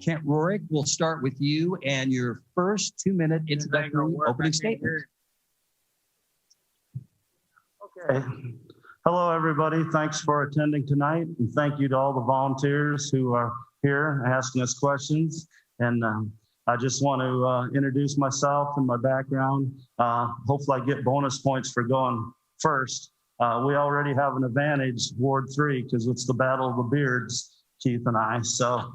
Kent Rorick, we'll start with you and your first 2-minute introductory opening statement. Okay. Hello, everybody. Thanks for attending tonight. And thank you to all the volunteers who are here asking us questions. And I just want to introduce myself and my background. Hopefully I get bonus points for going first. We already have an advantage, Ward 3, because it's the battle of the beards, Keith and I. So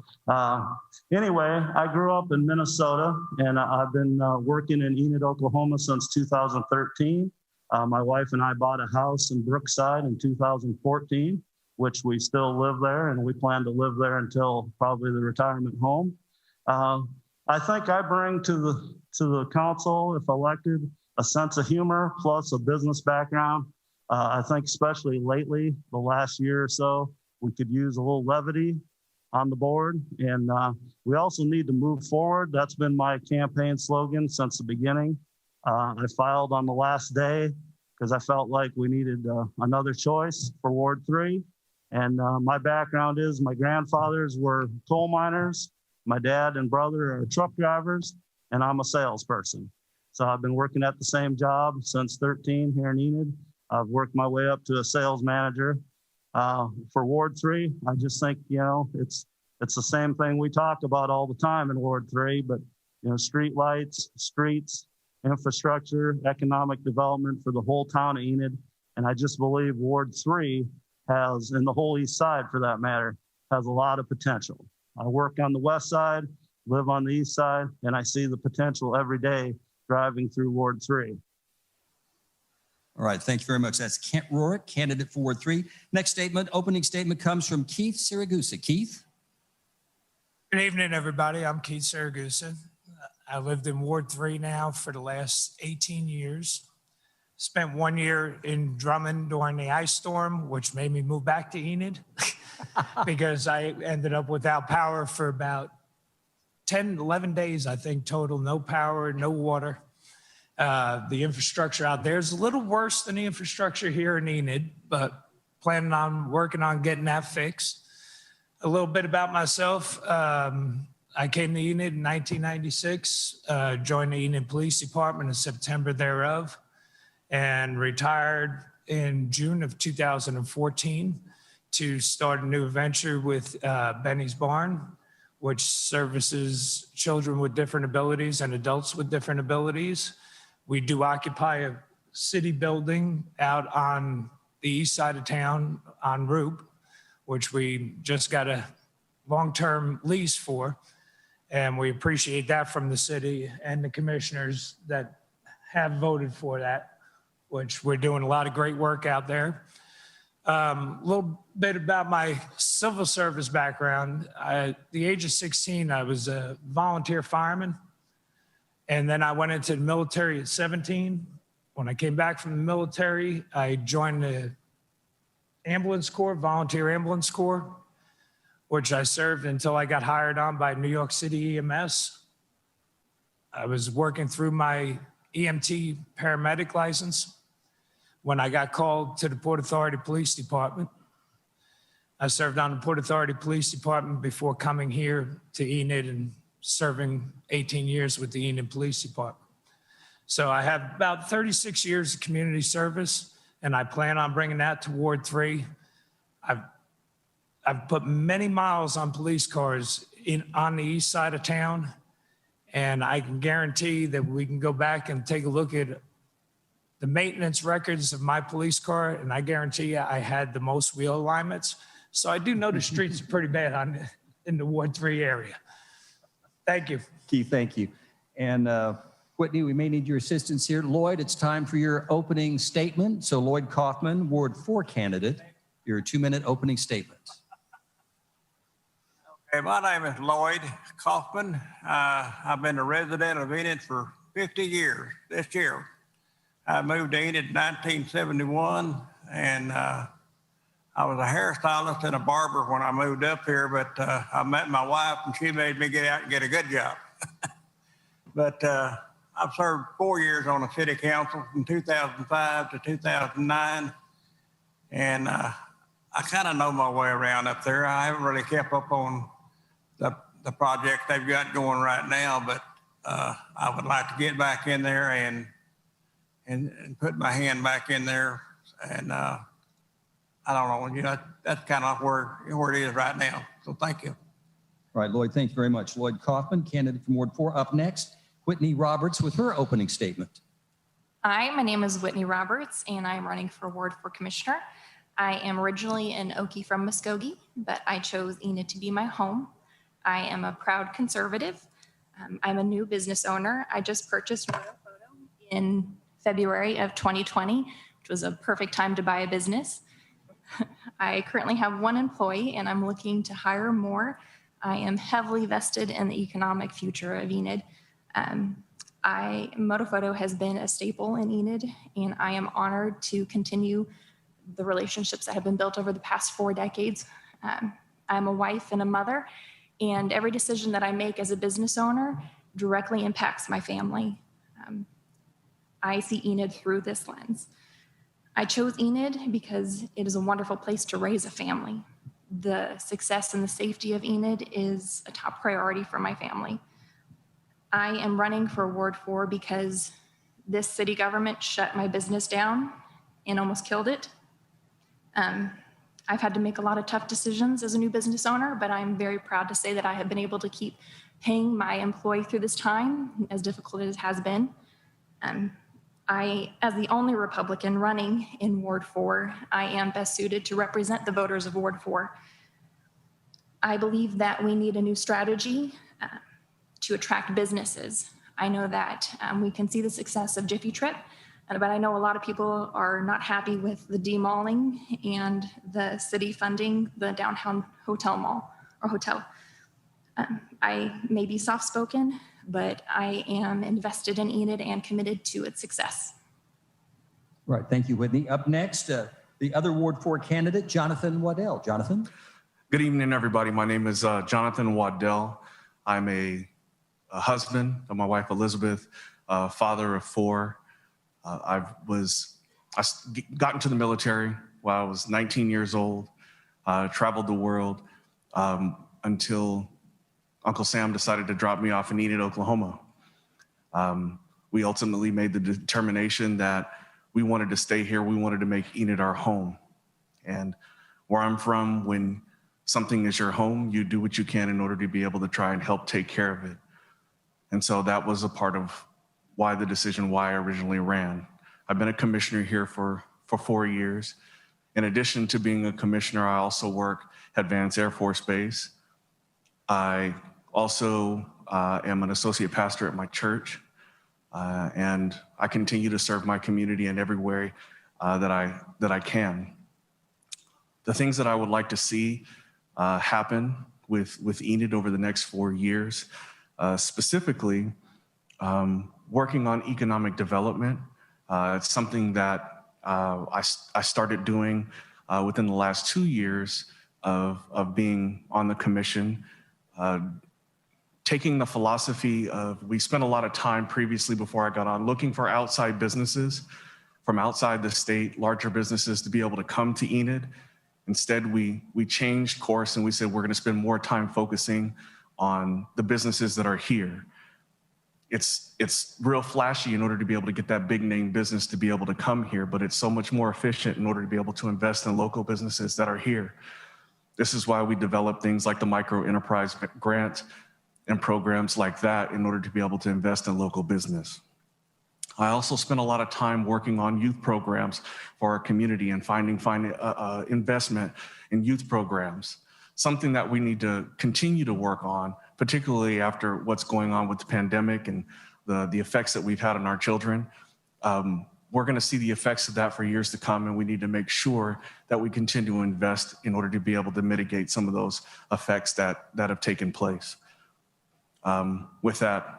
anyway, I grew up in Minnesota, and I've been working in Enid, Oklahoma since 2013. My wife and I bought a house in Brookside in 2014, which we still live there, and we plan to live there until probably the retirement home. I think I bring to the council, if elected, a sense of humor plus a business background. I think especially lately, the last year or so, we could use a little levity on the board, and we also need to move forward. That's been my campaign slogan since the beginning. I filed on the last day because I felt like we needed another choice for Ward 3. And my background is my grandfathers were coal miners, my dad and brother are truck drivers, and I'm a salesperson. So I've been working at the same job since 13 here in Enid. I've worked my way up to a sales manager. For Ward 3, I just think, it's the same thing we talk about all the time in Ward 3, but, street lights, streets, infrastructure, economic development for the whole town of Enid. And I just believe Ward 3 has, and the whole east side for that matter, has a lot of potential. I work on the west side, live on the east side, and I see the potential every day driving through Ward 3. All right, thank you very much. That's Kent Rorick, candidate for Ward 3. Next statement, opening statement comes from Keith Siragusa. Keith? Good evening, everybody. I'm Keith Siragusa. I lived in Ward 3 now for the last 18 years. Spent 1 year in Drummond during the ice storm, which made me move back to Enid because I ended up without power for about 10, 11 days, I think, total. No power, no water. The infrastructure out there is a little worse than the infrastructure here in Enid, but planning on working on getting that fixed. A little bit about myself. I came to Enid in 1996, joined the Enid Police Department in September thereof, and retired in June of 2014 to start a new venture with Benny's Barn, which services children with different abilities and adults with different abilities. We do occupy a city building out on the east side of town on Roop, which we just got a long-term lease for. And we appreciate that from the city and the commissioners that have voted for that, which we're doing a lot of great work out there. A little bit about my civil service background. At the age of 16, I was a volunteer fireman. And then I went into the military at 17. When I came back from the military, I joined the ambulance corps, volunteer ambulance corps, which I served until I got hired on by New York City EMS. I was working through my EMT paramedic license when I got called to the Port Authority Police Department. I served on the Port Authority Police Department before coming here to Enid and serving 18 years with the Enid Police Department. So I have about 36 years of community service, and I plan on bringing that to Ward 3. I've put many miles on police cars on the east side of town, and I can guarantee that we can go back and take a look at the maintenance records of my police car, and I guarantee you I had the most wheel alignments. So I do know the streets are pretty bad in the Ward 3 area. Thank you. Keith, thank you. And Whitney, we may need your assistance here. Lloyd, it's time for your opening statement. So Lloyd Kaufman, Ward 4 candidate, your 2-minute opening statement. Okay, my name is Lloyd Kaufman. I've been a resident of Enid for 50 years this year. I moved to Enid in 1971, and I was a hairstylist and a barber when I moved up here, but I met my wife and she made me get out and get a good job. But I've served 4 years on the city council from 2005 to 2009. And I kind of know my way around up there. I haven't really kept up on the project they've got going right now, but I would like to get back in there and put my hand back in there. And I don't know, that's kind of where it is right now. So thank you. All right, Lloyd, thank you very much. Lloyd Kaufman, candidate from Ward 4. Up next, Whitney Roberts with her opening statement. Hi, my name is Whitney Roberts, and I'm running for Ward 4 Commissioner. I am originally an Okie from Muskogee, but I chose Enid to be my home. I am a proud conservative. I'm a new business owner. I just purchased Waddell in February of 2020, which was a perfect time to buy a business. I currently have one employee, and I'm looking to hire more. I am heavily vested in the economic future of Enid. Motophoto has been a staple in Enid, and I am honored to continue the relationships that have been built over the past 4 decades. I'm a wife and a mother, and every decision that I make as a business owner directly impacts my family. I see Enid through this lens. I chose Enid because it is a wonderful place to raise a family. The success and the safety of Enid is a top priority for my family. I am running for Ward 4 because this city government shut my business down and almost killed it. I've had to make a lot of tough decisions as a new business owner, but I'm very proud to say that I have been able to keep paying my employee through this time, as difficult as it has been. As the only Republican running in Ward 4, I am best suited to represent the voters of Ward 4. I believe that we need a new strategy to attract businesses. I know that we can see the success of Jiffy Trip, but I know a lot of people are not happy with the demauling and the city funding the downtown hotel. I may be soft-spoken, but I am invested in Enid and committed to its success. Right, thank you, Whitney. Up next, the other Ward 4 candidate, Jonathan Waddell. Jonathan? Good evening, everybody. My name is Jonathan Waddell. I'm a husband of my wife, Elizabeth, father of 4. I got into the military while I was 19 years old, traveled the world until Uncle Sam decided to drop me off in Enid, Oklahoma. We ultimately made the determination that we wanted to stay here. We wanted to make Enid our home. And where I'm from, when something is your home, you do what you can in order to be able to try and help take care of it. And so that was a part of why I originally ran. I've been a commissioner here for 4 years. In addition to being a commissioner, I also work at Vance Air Force Base. I also am an associate pastor at my church, and I continue to serve my community in every way that I can. The things that I would like to see happen with Enid over the next 4 years, specifically working on economic development. It's something that I started doing within the last 2 years of being on the commission. Taking the philosophy of, we spent a lot of time previously before I got on looking for outside businesses from outside the state, larger businesses to be able to come to Enid. Instead, we changed course and we said we're going to spend more time focusing on the businesses that are here. It's real flashy in order to be able to get that big name business to be able to come here, but it's so much more efficient in order to be able to invest in local businesses that are here. This is why we develop things like the micro enterprise grant and programs like that in order to be able to invest in local business. I also spent a lot of time working on youth programs for our community and finding investment in youth programs, something that we need to continue to work on, particularly after what's going on with the pandemic and the effects that we've had on our children. We're going to see the effects of that for years to come, and we need to make sure that we continue to invest in order to be able to mitigate some of those effects that have taken place. With that,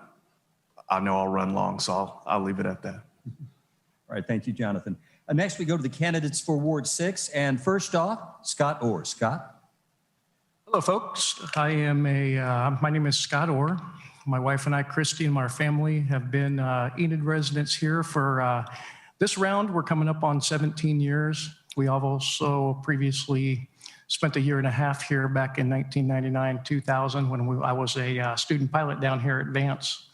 I know I'll run long, so I'll leave it at that. All right, thank you, Jonathan. Next, we go to the candidates for Ward 6, and first off, Scott Orr. Scott? Hello, folks. My name is Scott Orr. My wife and I, Christy, and my family have been Enid residents here for this round. We're coming up on 17 years. We also previously spent a year and a half here back in 1999, 2000, when I was a student pilot down here at Vance.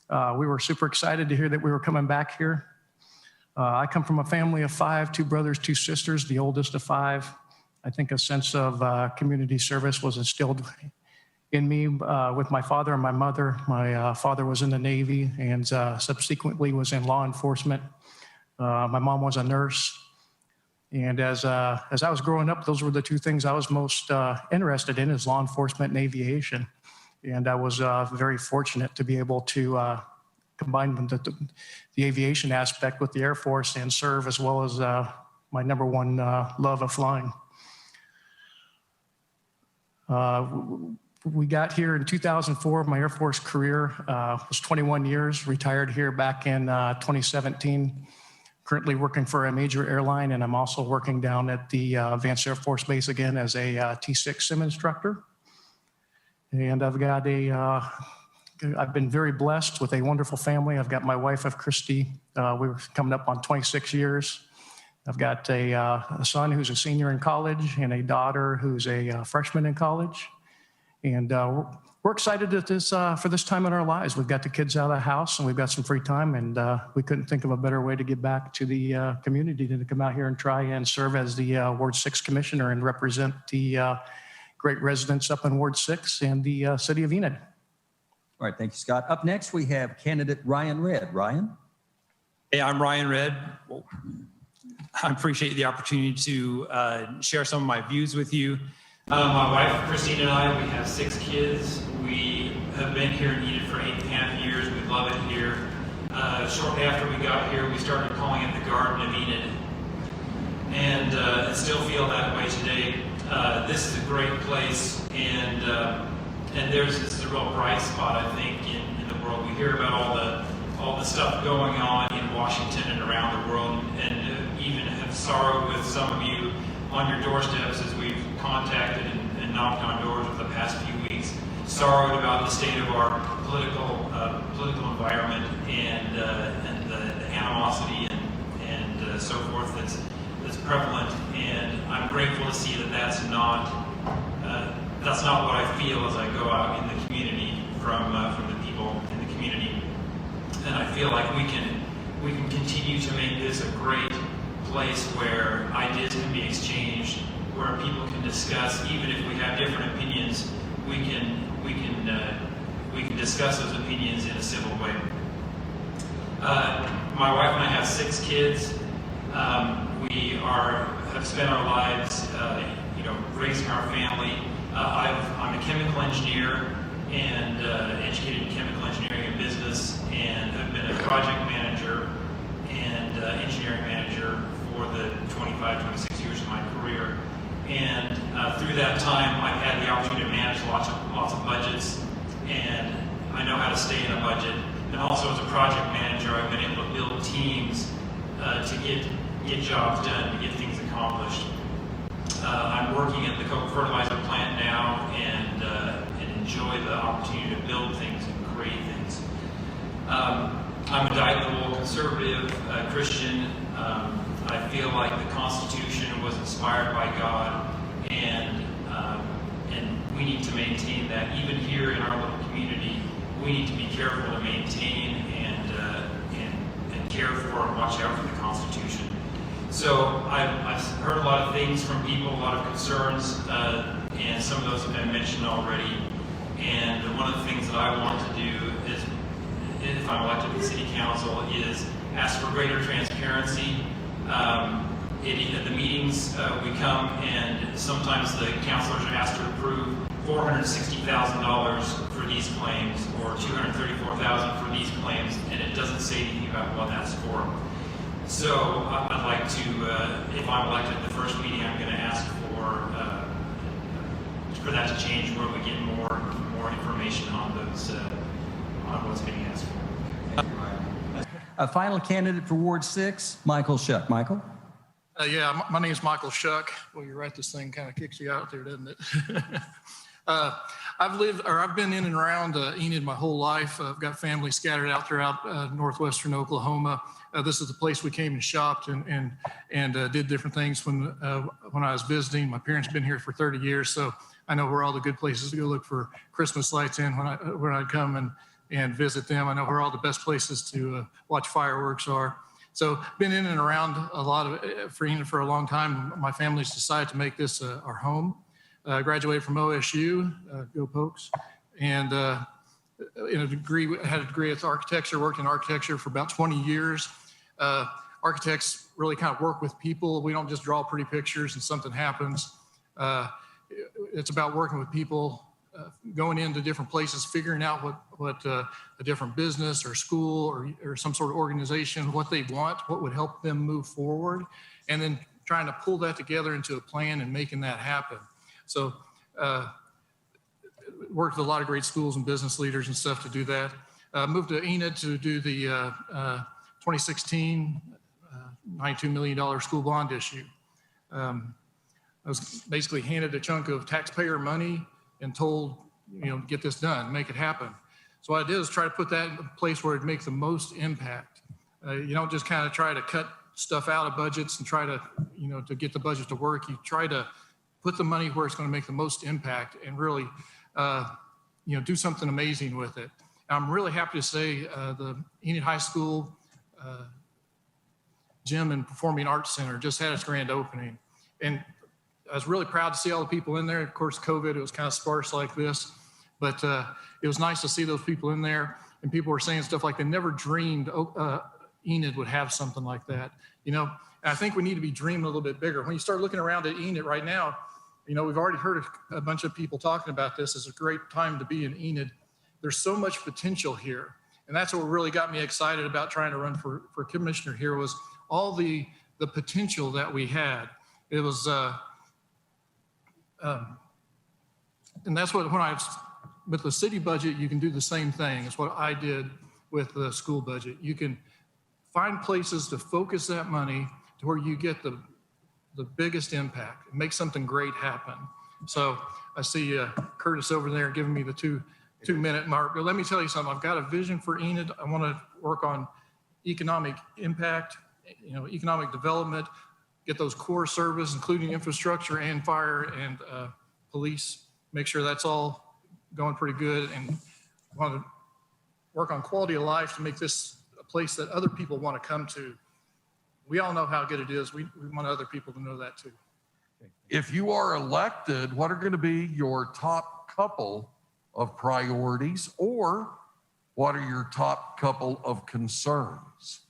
We were super excited to hear that we were coming back here. I come from a family of 5, 2 brothers, 2 sisters, the oldest of 5. I think a sense of community service was instilled in me with my father and my mother. My father was in the Navy and subsequently was in law enforcement. My mom was a nurse. And as I was growing up, those were the 2 things I was most interested in, is law enforcement and aviation. And I was very fortunate to be able to combine the aviation aspect with the Air Force and serve, as well as my number one love of flying. We got here in 2004. My Air Force career was 21 years, retired here back in 2017. Currently working for a major airline, and I'm also working down at the Vance Air Force Base again as a T6 sim instructor. And I've been very blessed with a wonderful family. I've got my wife of Christy. We're coming up on 26 years. I've got a son who's a senior in college and a daughter who's a freshman in college. And we're excited for this time in our lives. We've got the kids out of the house and we've got some free time, and we couldn't think of a better way to give back to the community than to come out here and try and serve as the Ward 6 Commissioner and represent the great residents up in Ward 6 and the city of Enid. All right, thank you, Scott. Up next, we have candidate Ryan Redd. Ryan? Hey, I'm Ryan Redd. I appreciate the opportunity to share some of my views with you. My wife, Christine, and I, we have 6 kids. We have been here in Enid for 8.5 years. We love it here. Shortly after we got here, we started calling it the Garden of Enid, and still feel that way today. This is a great place, and this is a real bright spot, I think, in the world. We hear about all the stuff going on in Washington and around the world, and even have sorrowed with some of you on your doorsteps as we've contacted and knocked on doors over the past few weeks, sorrowed about the state of our political environment and the animosity and so forth that's prevalent. And I'm grateful to see that that's not what I feel as I go out in the community from the people in the community. And I feel like we can continue to make this a great place where ideas can be exchanged, where people can discuss, even if we have different opinions, we can discuss those opinions in a civil way. My wife and I have 6 kids. We have spent our lives, raising our family. I'm a chemical engineer and educated in chemical engineering and business, and have been a project manager and engineering manager for the 25, 26 years of my career. And through that time, I've had the opportunity to manage lots of budgets, and I know how to stay in a budget. And also as a project manager, I've been able to build teams to get jobs done, to get things accomplished. I'm working at the Coke fertilizer plant now, and enjoy the opportunity to build things and create things. I'm a diet conservative Christian. I feel like the Constitution was inspired by God, and we need to maintain that. Even here in our little community, we need to be careful to maintain and care for and watch out for the Constitution. So I've heard a lot of things from people, a lot of concerns, and some of those have been mentioned already. And one of the things that I want to do is, if I'm elected to the City Council, is ask for greater transparency. At the meetings, we come, and sometimes the councilors are asked to approve $460,000 for these claims, or $234,000 for these claims, and it doesn't say anything about what that's for. So I'd like to, if I'm elected at the first meeting, I'm going to ask for that to change, where we get more information on those, on what's being asked for. A final candidate for Ward 6, Michael Shuck. Michael? Yeah, my name is Michael Shuck. Well, you're right, this thing kind of kicks you out there, doesn't it? I've been in and around Enid my whole life. I've got family scattered out throughout northwestern Oklahoma. This is the place we came and shopped and did different things when I was visiting. My parents have been here for 30 years, so I know where all the good places to go look for Christmas lights in when I come and visit them. I know where all the best places to watch fireworks are. So been in and around a lot of for Enid for a long time. My family's decided to make this our home. Graduated from OSU, go Pokes, and had a degree in architecture, worked in architecture for about 20 years. Architects really kind of work with people. We don't just draw pretty pictures and something happens. It's about working with people, going into different places, figuring out what a different business or school or some sort of organization, what they want, what would help them move forward, and then trying to pull that together into a plan and making that happen. So worked with a lot of great schools and business leaders and stuff to do that. Moved to Enid to do the 2016 $92 million school bond issue. I was basically handed a chunk of taxpayer money and told, get this done, make it happen. So what I did is try to put that in a place where it'd make the most impact. You don't just kind of try to cut stuff out of budgets and try to, to get the budget to work. You try to put the money where it's going to make the most impact and really, do something amazing with it. I'm really happy to say the Enid High School Gym and Performing Arts Center just had its grand opening. And I was really proud to see all the people in there. Of course, COVID, it was kind of sparse like this, but it was nice to see those people in there. And people were saying stuff like they never dreamed Enid would have something like that. And I think we need to be dreaming a little bit bigger. When you start looking around at Enid right now, we've already heard a bunch of people talking about this. It's a great time to be in Enid. There's so much potential here. And that's what really got me excited about trying to run for commissioner here was all the potential that we had. It was, and that's what, with the city budget, you can do the same thing. It's what I did with the school budget. You can find places to focus that money to where you get the biggest impact and make something great happen. So I see Curtis over there giving me the two-minute mark. But let me tell you something. I've got a vision for Enid. I want to work on economic impact, economic development, get those core services, including infrastructure and fire and police, make sure that's all going pretty good, and want to work on quality of life to make this a place that other people want to come to. We all know how good it is. We want other people to know that too. If you are elected, what are going to be your top couple of priorities, or what are your top couple of concerns?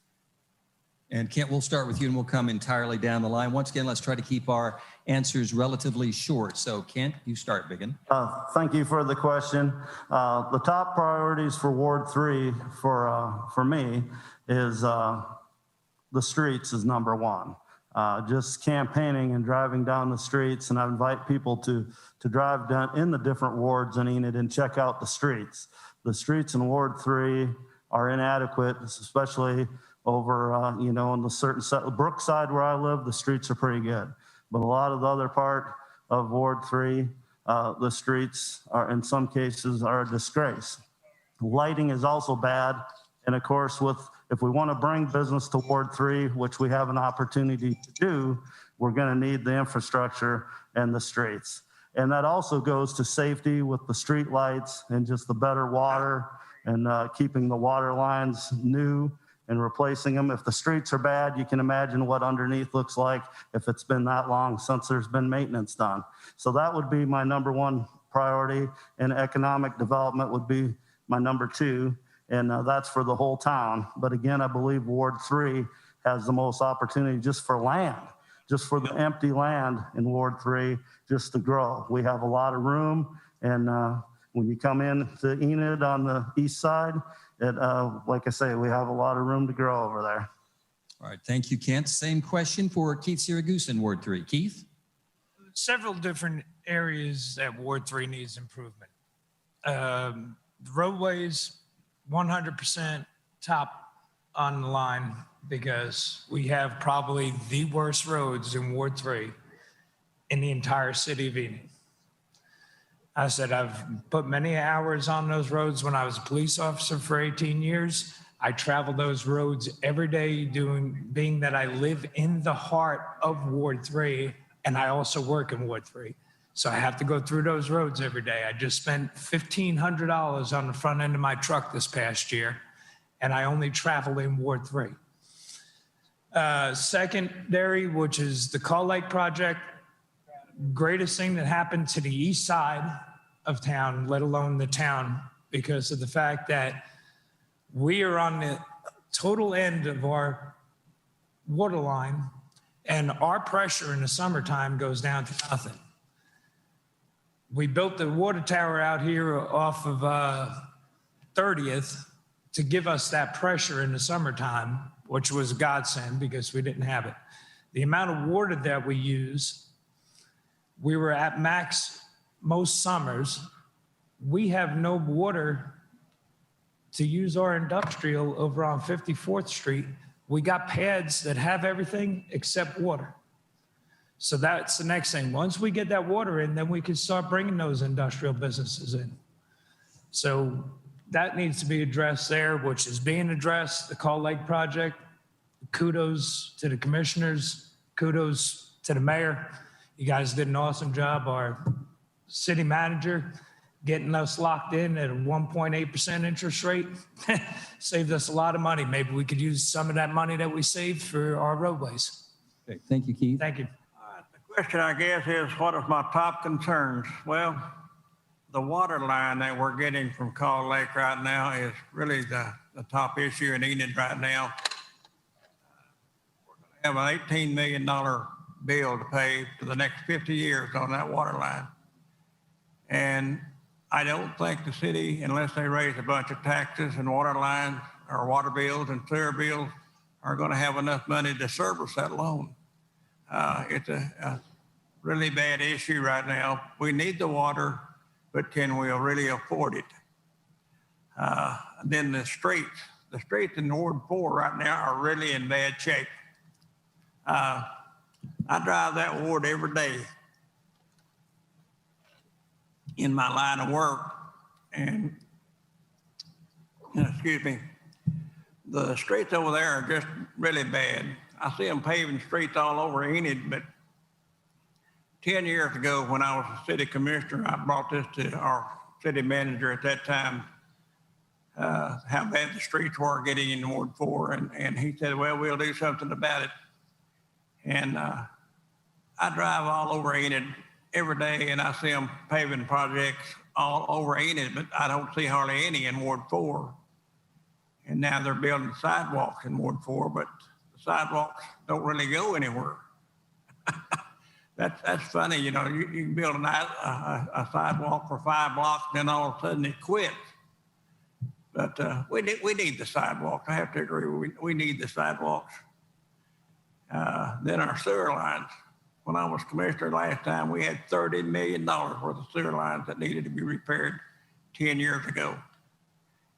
And Kent, we'll start with you and we'll come entirely down the line. Once again, let's try to keep our answers relatively short. So Kent, you start, Biggin. Thank you for the question. The top priorities for Ward 3 for me is the streets is number one. Just campaigning and driving down the streets, and I invite people to drive down in the different wards in Enid and check out the streets. The streets in Ward 3 are inadequate, especially over, on the certain side, Brookside where I live, the streets are pretty good. But a lot of the other part of Ward 3, the streets are, in some cases, are a disgrace. Lighting is also bad. And of course, if we want to bring business to Ward 3, which we have an opportunity to do, we're going to need the infrastructure and the streets. And that also goes to safety with the street lights and just the better water and keeping the water lines new and replacing them. If the streets are bad, you can imagine what underneath looks like if it's been that long since there's been maintenance done. So that would be my number one priority, and economic development would be my number two, and that's for the whole town. But again, I believe Ward 3 has the most opportunity just for land, just for the empty land in Ward 3, just to grow. We have a lot of room, and when you come in to Enid on the east side, like I say, we have a lot of room to grow over there. All right, thank you, Kent. Same question for Keith Siragusa in Ward 3. Keith? Several different areas that Ward 3 needs improvement. The roadways, 100% top on the line, because we have probably the worst roads in Ward 3 in the entire city of Enid. I said, I've put many hours on those roads when I was a police officer for 18 years. I travel those roads every day being that I live in the heart of Ward 3 and I also work in Ward 3. So I have to go through those roads every day. I just spent $1,500 on the front end of my truck this past year, and I only travel in Ward 3. Secondary, which is the Call Lake project, greatest thing that happened to the east side of town, let alone the town, because of the fact that we are on the total end of our water line, and our pressure in the summertime goes down to nothing. We built the water tower out here off of 30th to give us that pressure in the summertime, which was a godsend because we didn't have it. The amount of water that we use, we were at max most summers. We have no water to use our industrial over on 54th Street. We got pads that have everything except water. So that's the next thing. Once we get that water in, then we can start bringing those industrial businesses in. So that needs to be addressed there, which is being addressed, the Call Lake project. Kudos to the commissioners, kudos to the mayor. You guys did an awesome job. Our city manager getting us locked in at a 1.8% interest rate saved us a lot of money. Maybe we could use some of that money that we saved for our roadways. Okay, thank you, Keith. Thank you. The question, I guess, is what are my top concerns? Well, the water line that we're getting from Call Lake right now is really the top issue in Enid right now. We're going to have an $18 million bill to pay for the next 50 years on that water line. And I don't think the city, unless they raise a bunch of taxes and water lines or water bills and sewer bills, are going to have enough money to service that loan. It's a really bad issue right now. We need the water, but can we really afford it? Then the streets in Ward 4 right now are really in bad shape. I drive that ward every day in my line of work, and excuse me, the streets over there are just really bad. I see them paving streets all over Enid, but 10 years ago when I was a city commissioner, I brought this to our city manager at that time, how bad the streets were getting in Ward 4, and he said, well, we'll do something about it. And I drive all over Enid every day, and I see them paving projects all over Enid, but I don't see hardly any in Ward 4. And now they're building sidewalks in Ward 4, but the sidewalks don't really go anywhere. That's funny, you know, you can build a sidewalk for 5 blocks, and then all of a sudden it quits. But we need the sidewalks. I have to agree, we need the sidewalks. Then our sewer lines. When I was commissioner last time, we had $30 million worth of sewer lines that needed to be repaired 10 years ago.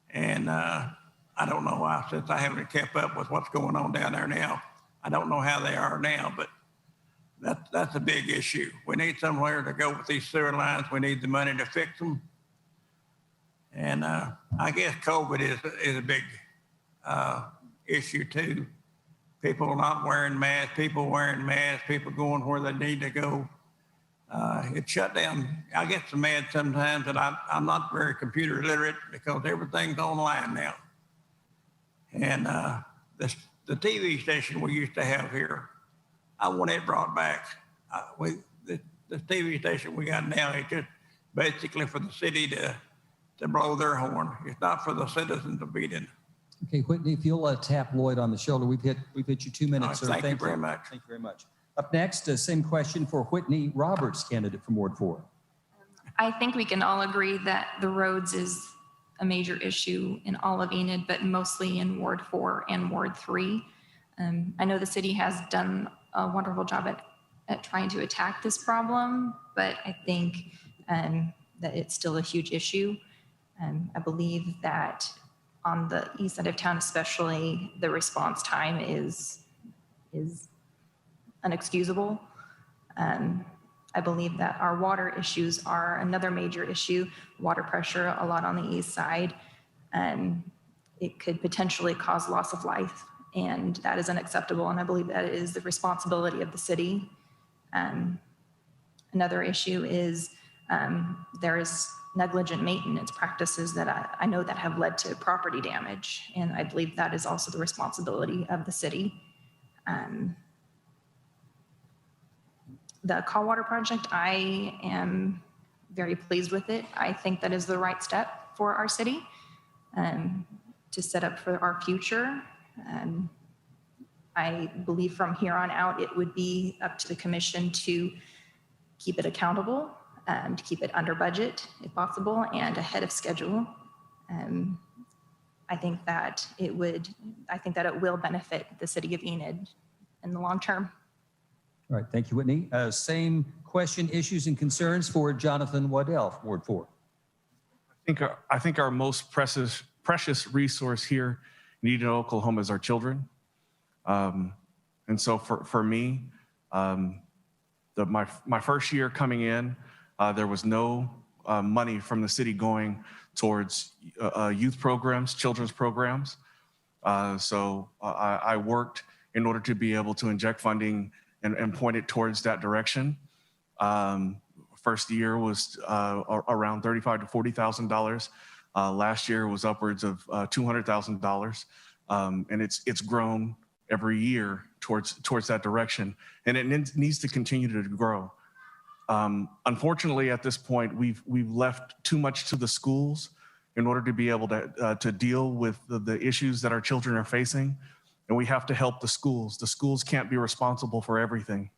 And I don't know why, since I haven't kept up with what's going on down there now. I don't know how they are now, but that's a big issue. We need somewhere to go with these sewer lines. We need the money to fix them. And I guess COVID is a big issue too. People not wearing masks, people wearing masks, people going where they need to go. It shut down. I get so mad sometimes that I'm not very computer literate because everything's online now. And the TV station we used to have here, I want it brought back. The TV station we got now is just basically for the city to blow their horn. It's not for the citizens to beat in. Okay, Whitney, if you'll tap Lloyd on the shoulder, we've hit you 2 minutes. Right, thank you very much. Thank you very much. Up next, same question for Whitney Roberts, candidate from Ward 4. I think we can all agree that the roads is a major issue in all of Enid, but mostly in Ward 4 and Ward 3. I know the city has done a wonderful job at trying to attack this problem, but I think that it's still a huge issue. I believe that on the east side of town especially, the response time is unexcusable. I believe that our water issues are another major issue. Water pressure a lot on the east side. It could potentially cause loss of life, and that is unacceptable. And I believe that is the responsibility of the city. Another issue is there is negligent maintenance practices that I know that have led to property damage, and I believe that is also the responsibility of the city. The call water project, I am very pleased with it. I think that is the right step for our city to set up for our future. I believe from here on out, it would be up to the commission to keep it accountable, to keep it under budget if possible and ahead of schedule. I think that it will benefit the city of Enid in the long term. All right, thank you, Whitney. Same question, issues, and concerns for Jonathan Waddell, Ward 4. I think our most precious resource here in Enid, Oklahoma is our children. And so for me, my first year coming in, there was no money from the city going towards youth programs, children's programs. So I worked in order to be able to inject funding and point it towards that direction. First year was around $35,000 to $40,000. Last year was upwards of $200,000, and it's grown every year towards that direction, and it needs to continue to grow. Unfortunately, at this point, we've left too much to the schools in order to be able to deal with the issues that our children are facing, and we have to help the schools. The schools can't be responsible for everything.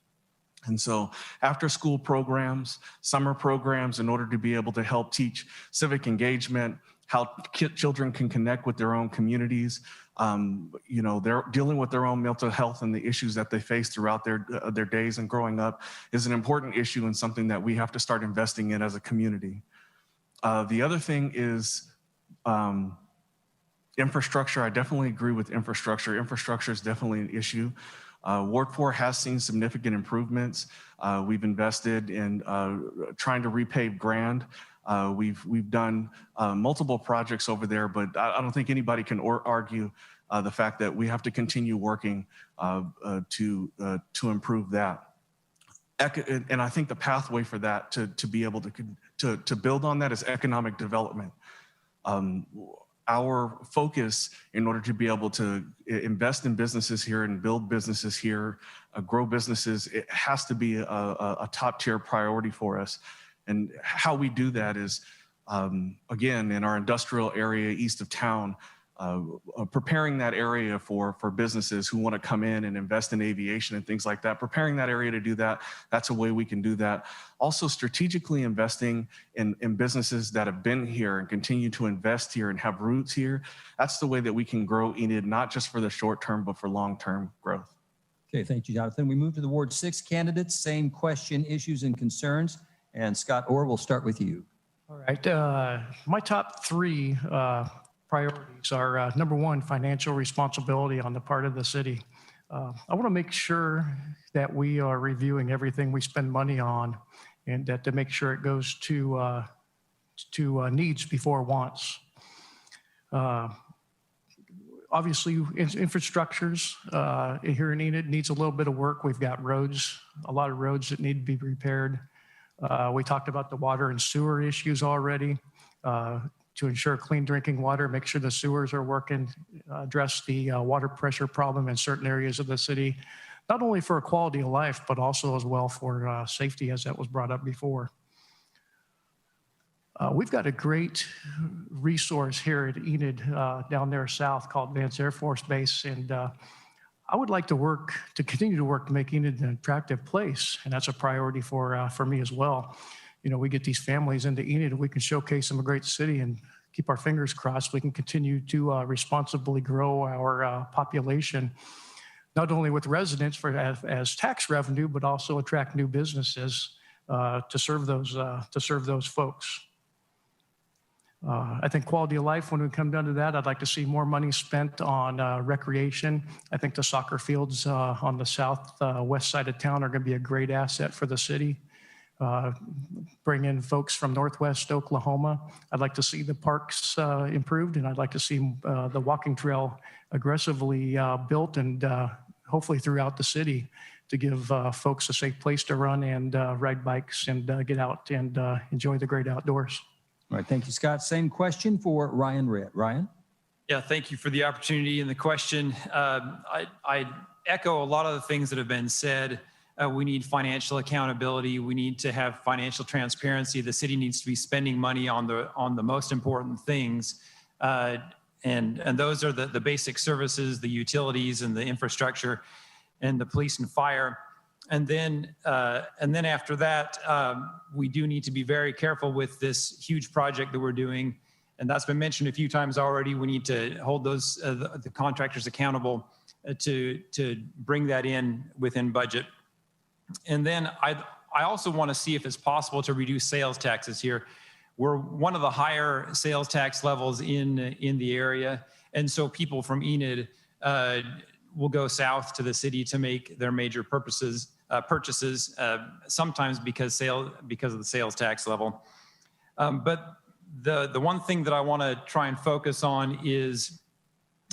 And so after school programs, summer programs, in order to be able to help teach civic engagement, how children can connect with their own communities, they're dealing with their own mental health and the issues that they face throughout their days and growing up is an important issue and something that we have to start investing in as a community. The other thing is infrastructure. I definitely agree with infrastructure. Infrastructure is definitely an issue. Ward 4 has seen significant improvements. We've invested in trying to repave Grand. We've done multiple projects over there, but I don't think anybody can argue the fact that we have to continue working to improve that. And I think the pathway for that to be able to build on that is economic development. Our focus in order to be able to invest in businesses here and build businesses here, grow businesses, it has to be a top tier priority for us. And how we do that is, again, in our industrial area east of town, preparing that area for businesses who want to come in and invest in aviation and things like that, preparing that area to do that, that's a way we can do that. Also strategically investing in businesses that have been here and continue to invest here and have roots here. That's the way that we can grow Enid, not just for the short term, but for long-term growth. Okay, thank you, Jonathan. We move to the Ward 6 candidates, same question, issues, and concerns. And Scott Orr, we'll start with you. All right, my top three priorities are number one, financial responsibility on the part of the city. I want to make sure that we are reviewing everything we spend money on and that to make sure it goes to needs before wants. Obviously, infrastructures here in Enid needs a little bit of work. We've got roads, a lot of roads that need to be repaired. We talked about the water and sewer issues already. To ensure clean drinking water, make sure the sewers are working, address the water pressure problem in certain areas of the city, not only for quality of life, but also as well for safety, as that was brought up before. We've got a great resource here at Enid down there south called Vance Air Force Base, and I would like to continue to work to make Enid an attractive place, and that's a priority for me as well. You know, we get these families into Enid, and we can showcase them a great city and keep our fingers crossed we can continue to responsibly grow our population, not only with residents as tax revenue, but also attract new businesses to serve those folks. I think quality of life, when we come down to that, I'd like to see more money spent on recreation. I think the soccer fields on the southwest side of town are going to be a great asset for the city. bring in folks from Northwest Oklahoma. I'd like to see the parks improved, and I'd like to see the walking trail aggressively built and hopefully throughout the city to give folks a safe place to run and ride bikes and get out and enjoy the great outdoors. All right, thank you, Scott. Same question for Ryan Ritt. Ryan? Yeah, thank you for the opportunity and the question. I echo a lot of the things that have been said. We need financial accountability. We need to have financial transparency. The city needs to be spending money on the most important things. And those are the basic services, the utilities and the infrastructure and the police and fire. And then after that, we do need to be very careful with this huge project that we're doing. And that's been mentioned a few times already. We need to hold those the contractors accountable to bring that in within budget. And then I also want to see if it's possible to reduce sales taxes here. We're one of the higher sales tax levels in the area. And so people from Enid will go south to the city to make their major purchases, sometimes because of the sales tax level. But the one thing that I want to try and focus on is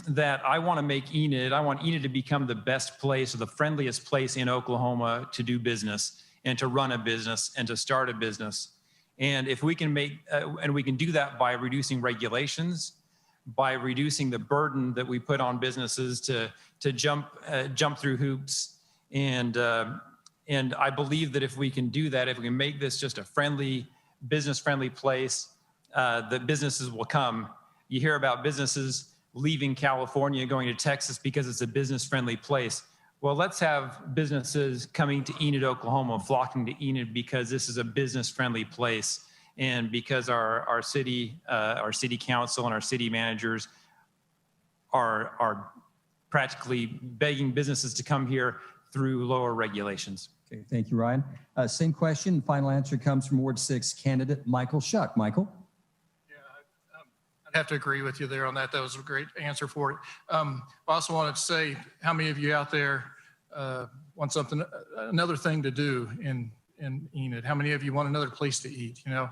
that I want Enid to become the best place or the friendliest place in Oklahoma to do business and to run a business and to start a business. And if we can and we can do that by reducing regulations, by reducing the burden that we put on businesses to jump through hoops. And I believe that if we can do that, if we can make this just a business-friendly place, the businesses will come. You hear about businesses leaving California, going to Texas because it's a business-friendly place. Well, let's have businesses coming to Enid, Oklahoma, flocking to Enid because this is a business-friendly place, and because our city council and our city managers are practically begging businesses to come here through lower regulations. Okay, thank you, Ryan. Same question. Final answer comes from Ward 6 candidate Michael Shuck. Michael? I'd have to agree with you there on that. That was a great answer for it. I also wanted to say, how many of you out there want another thing to do in Enid? How many of you want another place to eat? You know,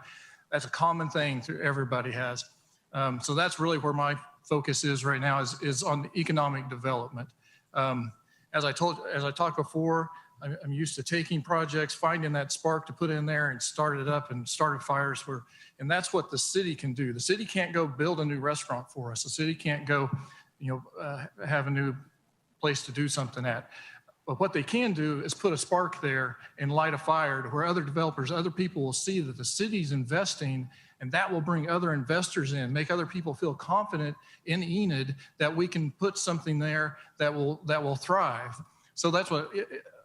that's a common thing everybody has. So that's really where my focus is right now, is on economic development. As I talked before, I'm used to taking projects, finding that spark to put in there and start it up and started fires and that's what the city can do. The city can't go build a new restaurant for us. The city can't go, have a new place to do something at. But what they can do is put a spark there and light a fire to where other developers, other people will see that the city's investing, and that will bring other investors in, make other people feel confident in Enid that we can put something there that will thrive. So that's what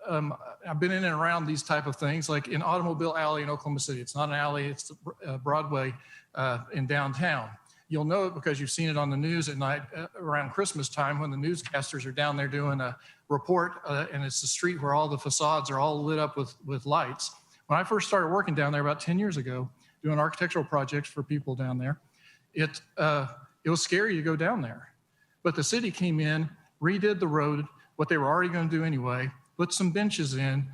I've been in and around these type of things, like in Automobile Alley in Oklahoma City. It's not an alley, it's Broadway in downtown. You'll know it because you've seen it on the news at night around Christmas time when the newscasters are down there doing a report, and it's the street where all the facades are all lit up with lights. When I first started working down there about 10 years ago, doing architectural projects for people down there, it was scary to go down there. But the city came in, redid the road, what they were already going to do anyway, put some benches in,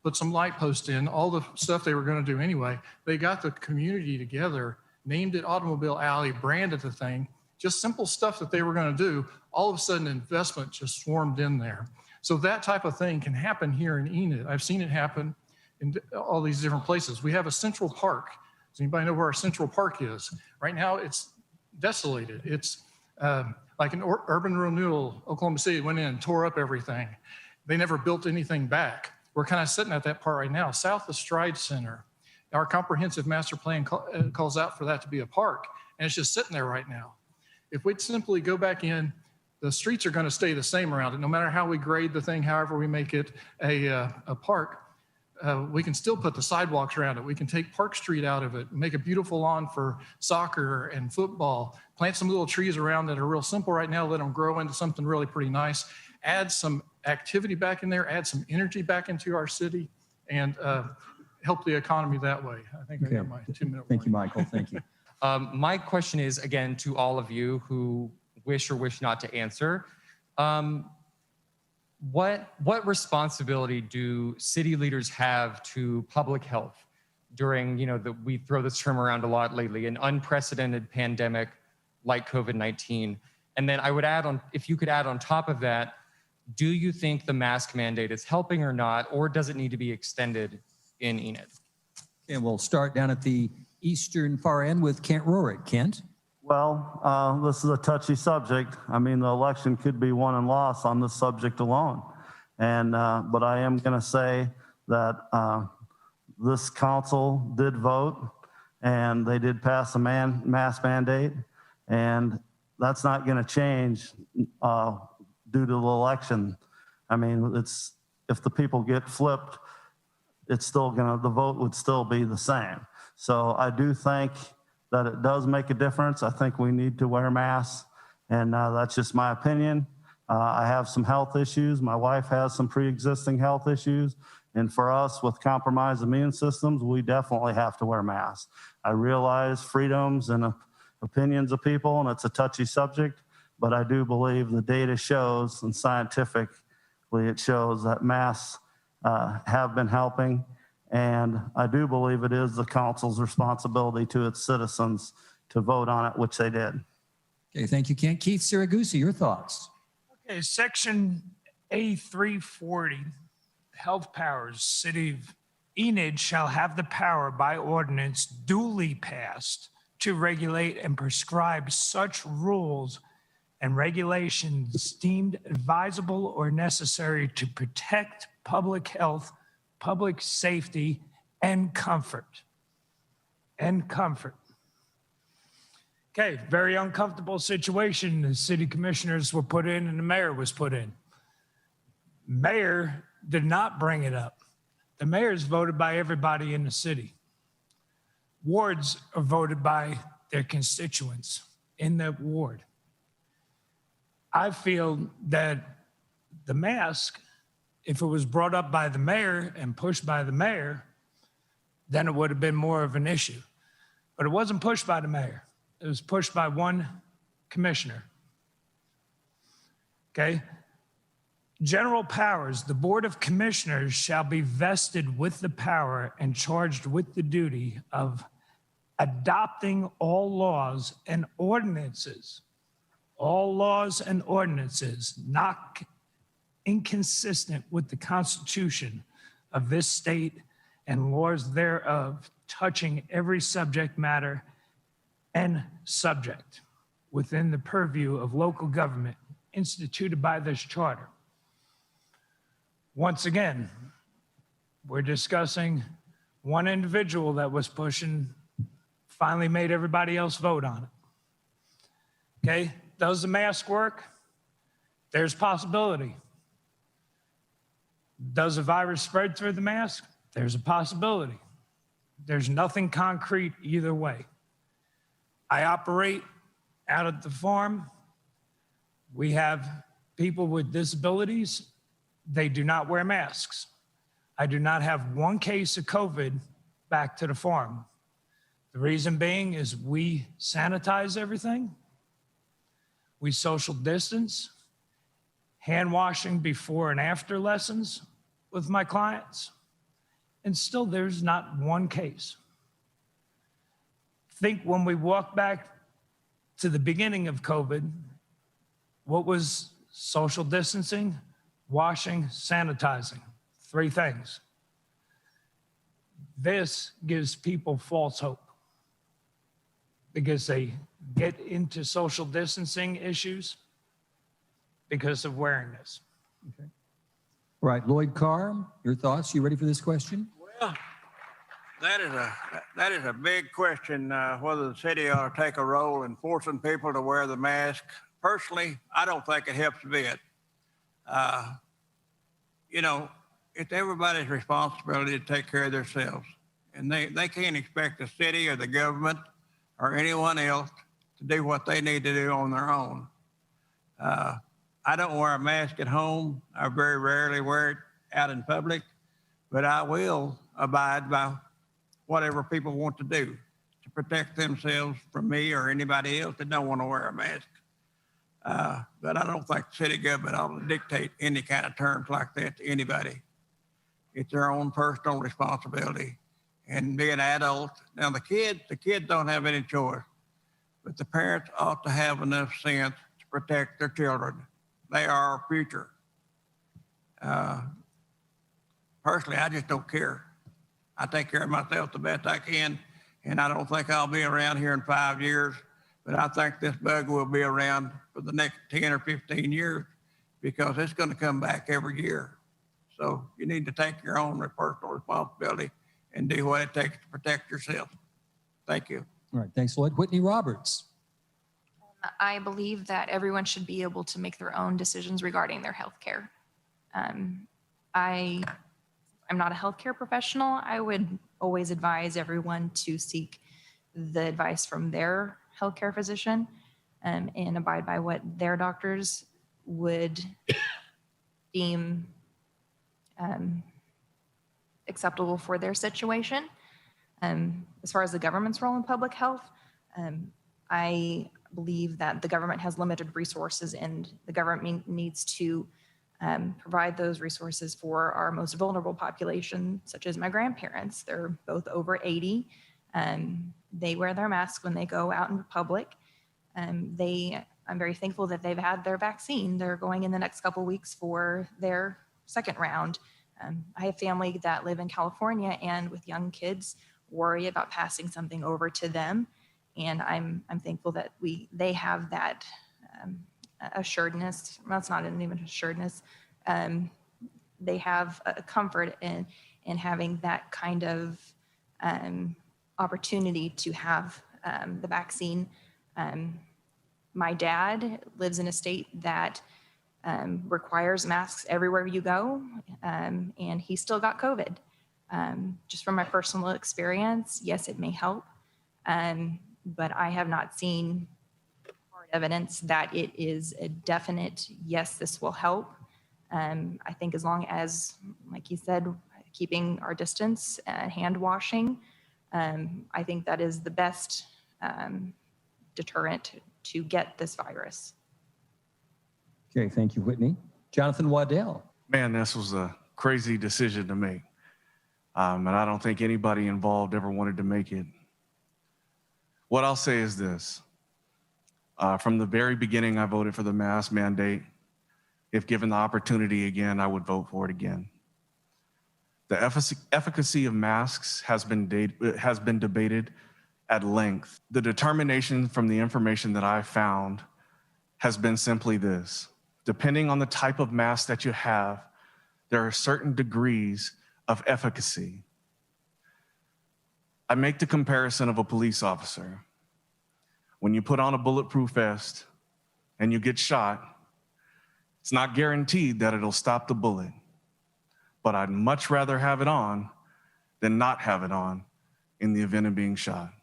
put some light posts in, all the stuff they were going to do anyway. They got the community together, named it Automobile Alley, branded the thing, just simple stuff that they were going to do. All of a sudden, investment just swarmed in there. So that type of thing can happen here in Enid. I've seen it happen in all these different places. We have a central park. Does anybody know where our central park is? Right now, it's desolated. It's like an urban renewal. Oklahoma City went in and tore up everything. They never built anything back. We're kind of sitting at that part right now. South of Stride Center, our comprehensive master plan calls out for that to be a park, and it's just sitting there right now. If we'd simply go back in, the streets are going to stay the same around it. No matter how we grade the thing, however we make it a park, we can still put the sidewalks around it. We can take Park Street out of it, make a beautiful lawn for soccer and football, plant some little trees around that are real simple right now, let them grow into something really pretty nice, add some activity back in there, add some energy back into our city, and help the economy that way. I think I got my 2-minute Thank you, Michael. Thank you. My question is, again, to all of you who wish or wish not to answer. What responsibility do city leaders have to public health? during, we throw this term around a lot lately, an unprecedented pandemic like COVID-19. And then I would add on, if you could add on top of that, do you think the mask mandate is helping or not, or does it need to be extended in Enid? And we'll start down at the eastern far end with Kent Rorick. Kent? Well, this is a touchy subject. I mean, the election could be won and lost on this subject alone. And, but I am going to say that this council did vote and they did pass a mask mandate. And that's not going to change due to the election. I mean, it's, if the people get flipped, it's still the vote would still be the same. So I do think that it does make a difference. I think we need to wear masks, and that's just my opinion. I have some health issues. My wife has some pre-existing health issues. And for us with compromised immune systems, we definitely have to wear masks. I realize freedoms and opinions of people, and it's a touchy subject, but I do believe the data shows, and scientifically it shows, that masks have been helping. And I do believe it is the council's responsibility to its citizens to vote on it, which they did. Okay, thank you, Kent. Keith Siragusa, your thoughts? Okay, Section A340, Health Powers, City of Enid shall have the power by ordinance duly passed to regulate and prescribe such rules and regulations deemed advisable or necessary to protect public health, public safety, and comfort. And comfort. Okay, very uncomfortable situation the city commissioners were put in and the mayor was put in. Mayor did not bring it up. The mayor's voted by everybody in the city. Wards are voted by their constituents in that ward. I feel that the mask, if it was brought up by the mayor and pushed by the mayor, then it would have been more of an issue. But it wasn't pushed by the mayor. It was pushed by one commissioner. Okay? General powers, the Board of Commissioners shall be vested with the power and charged with the duty of adopting all laws and ordinances not inconsistent with the Constitution of this state and laws thereof, touching every subject matter and subject within the purview of local government instituted by this charter. Once again, we're discussing one individual that was pushing, finally made everybody else vote on it. Okay, does the mask work? There's possibility. Does a virus spread through the mask? There's a possibility. There's nothing concrete either way. I operate out at the farm. We have people with disabilities. They do not wear masks. I do not have one case of COVID back to the farm. The reason being is we sanitize everything. We social distance, hand washing before and after lessons with my clients. And still there's not one case. Think when we walk back to the beginning of COVID, what was social distancing, washing, sanitizing? 3 things. This gives people false hope because they get into social distancing issues because of wearing this. Okay. All right, Lloyd Carr, your thoughts? You ready for this question? Well, that is a big question, whether the city ought to take a role in forcing people to wear the mask. Personally, I don't think it helps a bit. It's everybody's responsibility to take care of themselves. And they can't expect the city or the government or anyone else to do what they need to do on their own. I don't wear a mask at home. I very rarely wear it out in public, but I will abide by whatever people want to do to protect themselves from me or anybody else that don't want to wear a mask. But I don't think the city government ought to dictate any kind of terms like that to anybody. It's their own personal responsibility. and being adults. Now the kids don't have any choice, but the parents ought to have enough sense to protect their children. They are our future. Personally, I just don't care. I take care of myself the best I can, and I don't think I'll be around here in 5 years, but I think this bug will be around for the next 10 or 15 years because it's going to come back every year. So you need to take your own personal responsibility and do what it takes to protect yourself. Thank you. All right, thanks, Lloyd. Whitney Roberts. I believe that everyone should be able to make their own decisions regarding their health care. I'm not a healthcare professional. I would always advise everyone to seek the advice from their healthcare physician and abide by what their doctors would deem acceptable for their situation. As far as the government's role in public health, I believe that the government has limited resources and the government needs to provide those resources for our most vulnerable population, such as my grandparents. They're both over 80. They wear their masks when they go out in public. I'm very thankful that they've had their vaccine. They're going in the next couple weeks for their second round. I have family that live in California and with young kids worry about passing something over to them. And I'm thankful that they have that assuredness. Well, it's not even assuredness. They have a comfort in having that kind of opportunity to have the vaccine. My dad lives in a state that requires masks everywhere you go, and he still got COVID. Just from my personal experience, yes, it may help, but I have not seen hard evidence that it is a definite, yes, this will help. I think as long as, like you said, keeping our distance and hand washing, I think that is the best deterrent to get this virus. Okay, thank you, Whitney. Jonathan Waddell. Man, this was a crazy decision to make. And I don't think anybody involved ever wanted to make it. What I'll say is this. From the very beginning, I voted for the mask mandate. If given the opportunity again, I would vote for it again. The efficacy of masks has been debated at length. The determination from the information that I found has been simply this. Depending on the type of mask that you have, there are certain degrees of efficacy. I make the comparison of a police officer. When you put on a bulletproof vest and you get shot, it's not guaranteed that it'll stop the bullet, but I'd much rather have it on than not have it on in the event of being shot.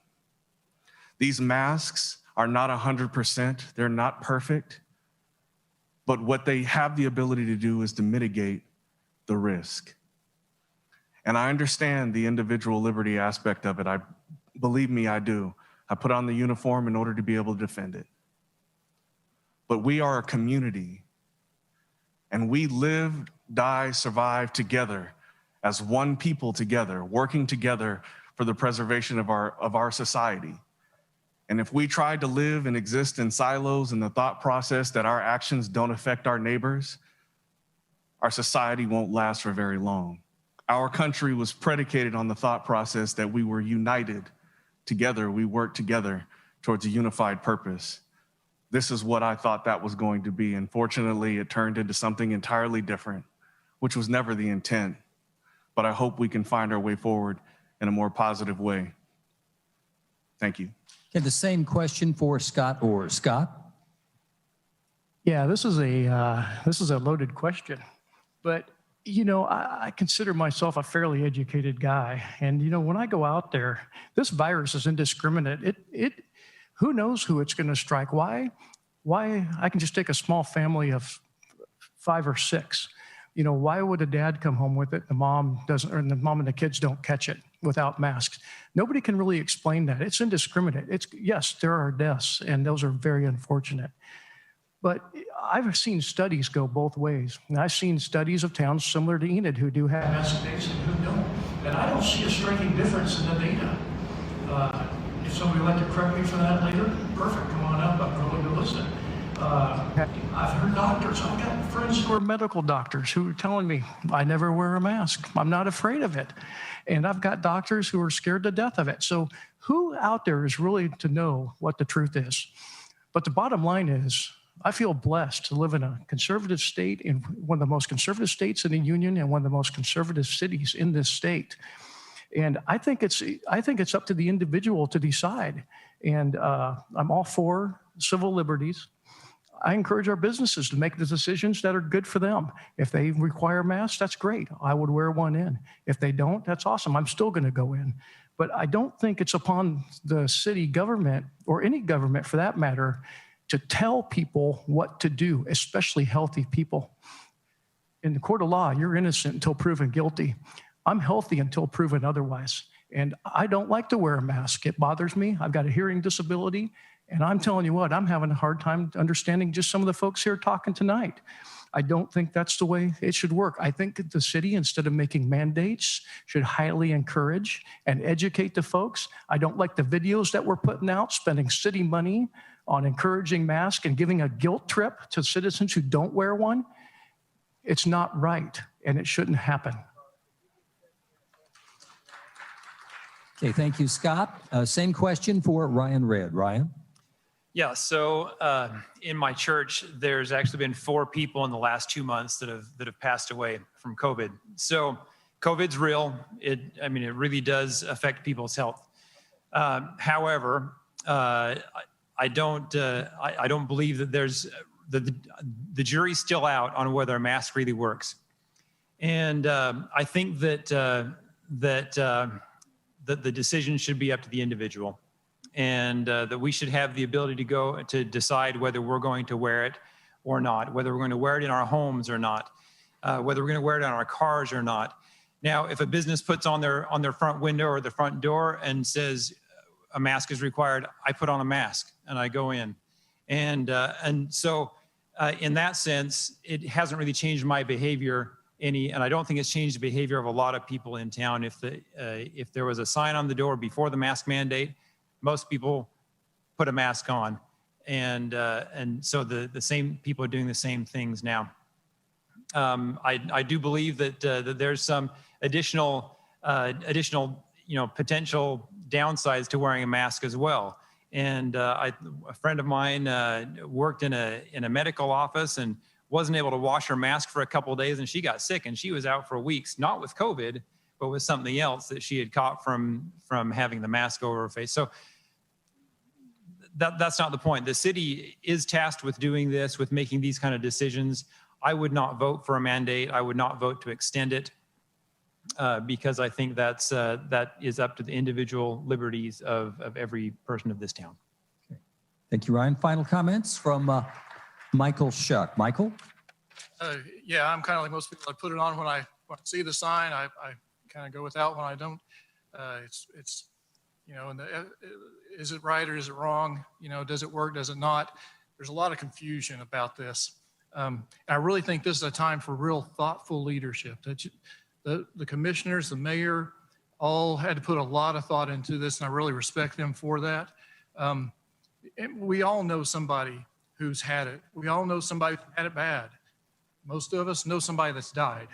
These masks are not 100%, they're not perfect, but what they have the ability to do is to mitigate the risk. And I understand the individual liberty aspect of it. Believe me, I do. I put on the uniform in order to be able to defend it. But we are a community, and we live, die, survive together as one people together, working together for the preservation of our society. And if we try to live and exist in silos in the thought process that our actions don't affect our neighbors, our society won't last for very long. Our country was predicated on the thought process that we were united together, we worked together towards a unified purpose. This is what I thought that was going to be. Unfortunately, it turned into something entirely different, which was never the intent. But I hope we can find our way forward in a more positive way. Thank you. Okay, the same question for Scott Orr. Scott? Yeah, this is a loaded question, but you know, I consider myself a fairly educated guy, and you know, when I go out there, this virus is indiscriminate. Who knows who it's going to strike? Why? I can just take a small family of 5 or 6. You know, why would a dad come home with it? The mom doesn't, or the mom and the kids don't catch it without masks. Nobody can really explain that. It's indiscriminate. Yes, there are deaths, and those are very unfortunate. But I've seen studies go both ways. And I've seen studies of towns similar to Enid who do have mask mandates and who don't. And I don't see a striking difference in the data. If somebody would like to correct me for that later, perfect, come on up, I'm willing to listen. I've heard doctors, I've got friends who are medical doctors who are telling me, I never wear a mask, I'm not afraid of it. And I've got doctors who are scared to death of it. So who out there is really to know what the truth is? But the bottom line is, I feel blessed to live in a conservative state, in one of the most conservative states in the union and one of the most conservative cities in this state. And I think it's up to the individual to decide. And I'm all for civil liberties. I encourage our businesses to make the decisions that are good for them. If they require masks, that's great. I would wear one in. If they don't, that's awesome. I'm still going to go in. But I don't think it's upon the city government, or any government for that matter, to tell people what to do, especially healthy people. In the court of law, you're innocent until proven guilty. I'm healthy until proven otherwise. And I don't like to wear a mask. It bothers me. I've got a hearing disability. And I'm telling you what, I'm having a hard time understanding just some of the folks here talking tonight. I don't think that's the way it should work. I think that the city, instead of making mandates, should highly encourage and educate the folks. I don't like the videos that we're putting out, spending city money on encouraging masks and giving a guilt trip to citizens who don't wear one. It's not right, and it shouldn't happen. Okay, thank you, Scott. Same question for Ryan Redd. Ryan? Yeah, so in my church, there's actually been 4 people in the last 2 months that have passed away from COVID. So COVID's real. It really does affect people's health. However, I don't believe that there's the jury's still out on whether a mask really works. And I think that the decision should be up to the individual. And that we should have the ability to decide whether we're going to wear it or not, whether we're going to wear it in our homes or not, whether we're going to wear it on our cars or not. Now, if a business puts on their front window or the front door and says a mask is required, I put on a mask and I go in. And so in that sense, it hasn't really changed my behavior any, and I don't think it's changed the behavior of a lot of people in town. If there was a sign on the door before the mask mandate, most people put a mask on, and so the same people are doing the same things now. I do believe that there's some additional potential downsides to wearing a mask as well. And a friend of mine worked in a medical office and wasn't able to wash her mask for a couple of days, and she got sick, and she was out for weeks, not with COVID, but with something else that she had caught from having the mask over her face. So that's not the point. The city is tasked with doing this, with making these kind of decisions. I would not vote for a mandate. I would not vote to extend it because I think that is up to the individual liberties of every person of this town. Okay. Thank you, Ryan. Final comments from Michael Shuck. Michael? Yeah, I'm kind of like most people. I put it on when I see the sign. I kind of go without when I don't. It's and is it right or is it wrong? Does it work? Does it not? There's a lot of confusion about this. I really think this is a time for real thoughtful leadership. The commissioners, the mayor, all had to put a lot of thought into this, and I really respect them for that. We all know somebody who's had it. We all know somebody who's had it bad. Most of us know somebody that's died.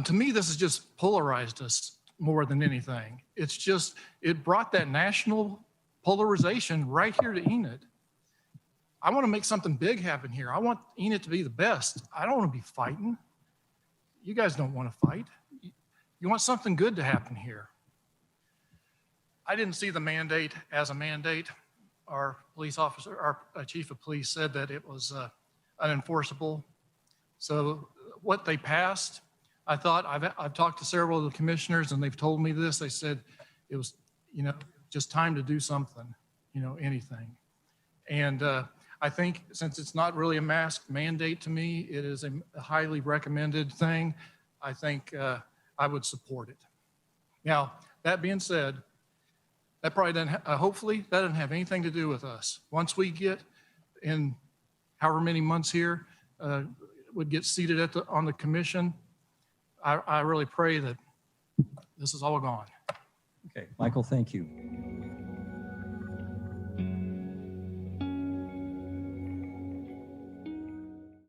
To me, this has just polarized us more than anything. It brought that national polarization right here to Enid. I want to make something big happen here. I want Enid to be the best. I don't want to be fighting. You guys don't want to fight. You want something good to happen here. I didn't see the mandate as a mandate. Our police officer, our chief of police said that it was unenforceable. So what they passed, I thought, I've talked to several of the commissioners and they've told me this. They said it was, just time to do something, anything. And I think since it's not really a mask mandate to me, it is a highly recommended thing. I think I would support it. Now, that being said, that probably doesn't, hopefully that doesn't have anything to do with us. Once we get in however many months here, would get seated on the commission, I really pray that this is all gone. Okay, Michael, thank you.